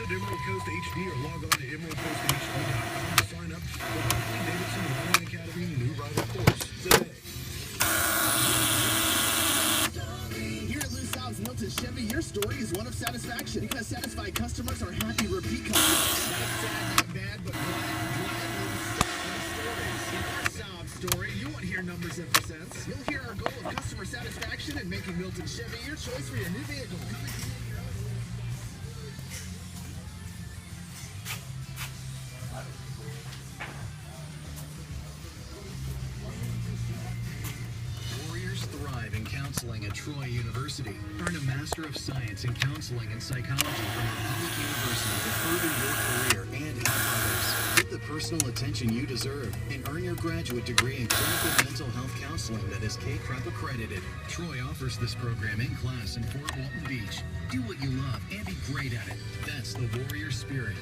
Download Emerald Coast HD or log on to emeraldcoasthd.com to sign up for the Harley-Davidson Learning Academy New Rider course today. Here at Lou Sal's Milton Chevy, your story is one of satisfaction because satisfied customers are happy repeat customers. Not sad, not bad, but glad Lou Sal's stories. In our sob story, you won't hear numbers and percents. You'll hear our goal of customer satisfaction and making Milton Chevy your choice for your new vehicle. Thrive in counseling at Troy University. Earn a Master of Science in Counseling and Psychology from a public university to further your career and help others. Get the personal attention you deserve and earn your graduate degree in clinical mental health counseling that is K-Prep accredited. Troy offers this program in class in Fort Walton Beach. Do what you love and be great at it. That's the warrior spirit.